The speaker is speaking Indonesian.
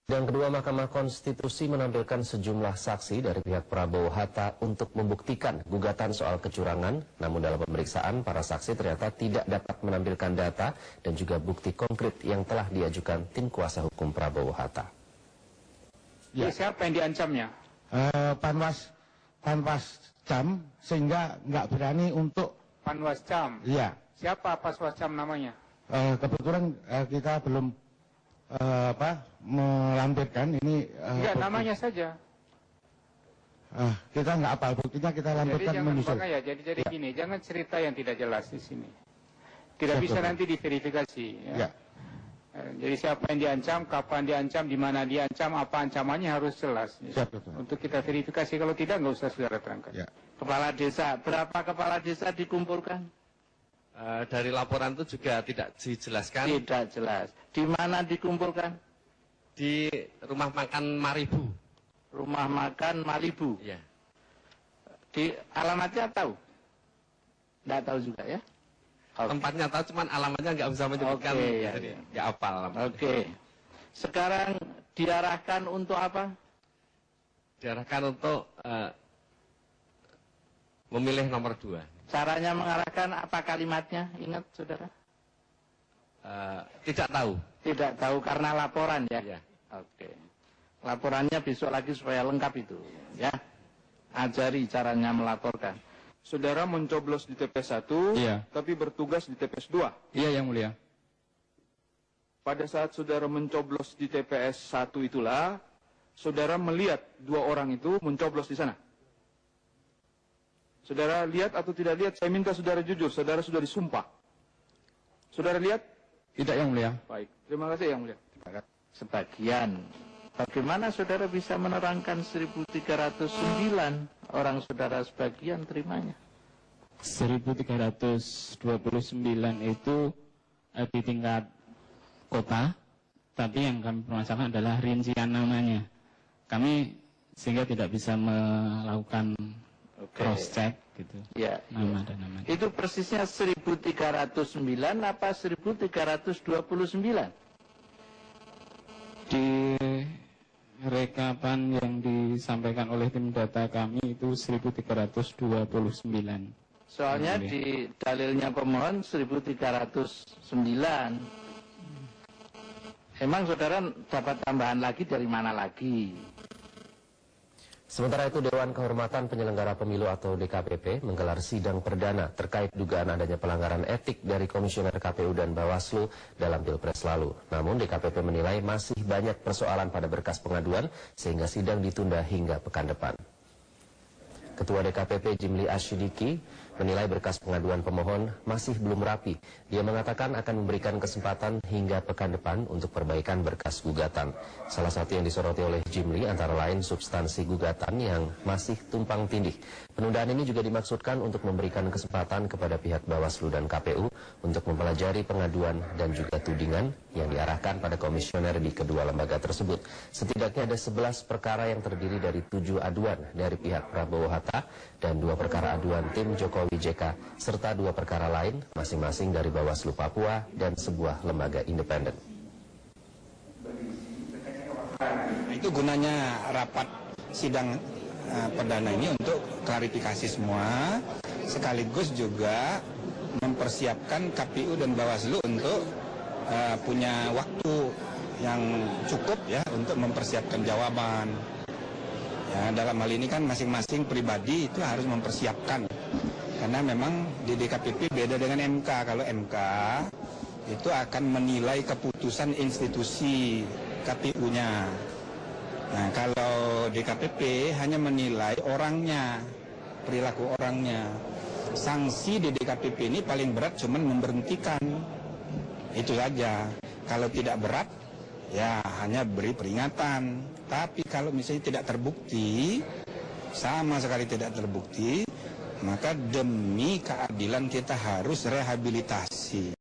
Dan kedua Mahkamah Konstitusi menampilkan sejumlah saksi dari pihak Prabowo Hatta untuk membuktikan gugatan soal kecurangan. Namun dalam pemeriksaan, para saksi ternyata tidak dapat menampilkan data dan juga bukti konkret yang telah diajukan tim kuasa hukum Prabowo Hatta. Ya. Siapa yang diancamnya? Panwascam, sehingga nggak berani untuk... Panwascam? Iya. Siapa Panwascam namanya? Kebetulan kita belum... melampirkan ini enggak, namanya saja. Kita nggak apal buktinya, kita lampirkan menyusul. Jadi ya. Gini, jangan cerita yang tidak jelas di sini. Tidak bisa nanti diverifikasi. Ya. Jadi siapa yang diancam, kapan diancam, di mana diancam, apa ancamannya harus jelas. Ya. Untuk kita verifikasi, kalau tidak nggak usah saudara terangkan. Ya. Kepala desa, berapa kepala desa dikumpulkan? Dari laporan itu juga tidak dijelaskan. Tidak jelas. Di mana dikumpulkan? Di rumah makan Maribu. Rumah makan Malibu. Ya. Di alamatnya tahu? Tidak tahu juga ya? Okay. Tempatnya tahu, cuman alamatnya nggak bisa menyebutkan. Okay, ya, jadi ya apal. Oke. Sekarang diarahkan untuk apa? Diarahkan untuk memilih nomor 2. Caranya mengarahkan apa kalimatnya? Ingat, saudara? Tidak tahu. Tidak tahu karena laporan ya? Ya. Oke. Laporannya besok lagi supaya lengkap itu. Ya. Ajari caranya melaporkan. Saudara mencoblos di TPS 1, iya, tapi bertugas di TPS 2. Iya, Yang Mulia. Pada saat saudara mencoblos di TPS 1 itulah, saudara melihat 2 orang itu mencoblos di sana. Saudara lihat atau tidak lihat? Saya minta saudara jujur. Saudara sudah disumpah. Saudara lihat? Tidak, Yang Mulia. Baik. Terima kasih, Yang Mulia. Sebagian. Bagaimana saudara bisa menerangkan 1.309 orang saudara sebagian terimanya? 1.329 itu di tingkat kota, tapi yang kami permasalahkan adalah rincian namanya. Kami sehingga tidak bisa melakukan cross check gitu. Ya, nama dan namanya. Itu persisnya 1.309 apa 1.329? Di rekapan yang disampaikan oleh tim data kami itu 1.329. Soalnya di dalilnya pemohon 1.309. Emang saudara dapat tambahan lagi dari mana lagi? Sementara itu, Dewan Kehormatan Penyelenggara Pemilu atau DKPP menggelar sidang perdana terkait dugaan adanya pelanggaran etik dari Komisioner KPU dan Bawaslu dalam Pilpres lalu. Namun DKPP menilai masih banyak persoalan pada berkas pengaduan sehingga sidang ditunda hingga pekan depan. Ketua DKPP Jimli Asyidiki menilai berkas pengaduan pemohon masih belum rapi. Dia mengatakan akan memberikan kesempatan hingga pekan depan untuk perbaikan berkas gugatan. Salah satu yang disoroti oleh Jimli antara lain substansi gugatan yang masih tumpang tindih. Penundaan ini juga dimaksudkan untuk memberikan kesempatan kepada pihak Bawaslu dan KPU untuk mempelajari pengaduan dan juga tudingan yang diarahkan pada komisioner di kedua lembaga tersebut. Setidaknya ada 11 perkara yang terdiri dari 7 aduan dari pihak Prabowo Hatta dan 2 perkara aduan tim Jokowi JK, serta 2 perkara lain masing-masing dari Bawaslu Papua dan sebuah lembaga independen. Itu gunanya rapat sidang perdana ini untuk klarifikasi semua, sekaligus juga mempersiapkan KPU dan Bawaslu untuk punya waktu yang cukup ya untuk mempersiapkan jawaban. Ya, dalam hal ini kan masing-masing pribadi itu harus mempersiapkan, karena memang di DKPP beda dengan MK. Kalau MK itu akan menilai keputusan institusi KPU-nya. Nah, kalau DKPP hanya menilai orangnya, perilaku orangnya. Sanksi di DKPP ini paling berat cuman memberhentikan. Itu saja. Kalau tidak berat, ya hanya beri peringatan. Tapi kalau misalnya tidak terbukti, sama sekali tidak terbukti, maka demi keadilan kita harus rehabilitasi.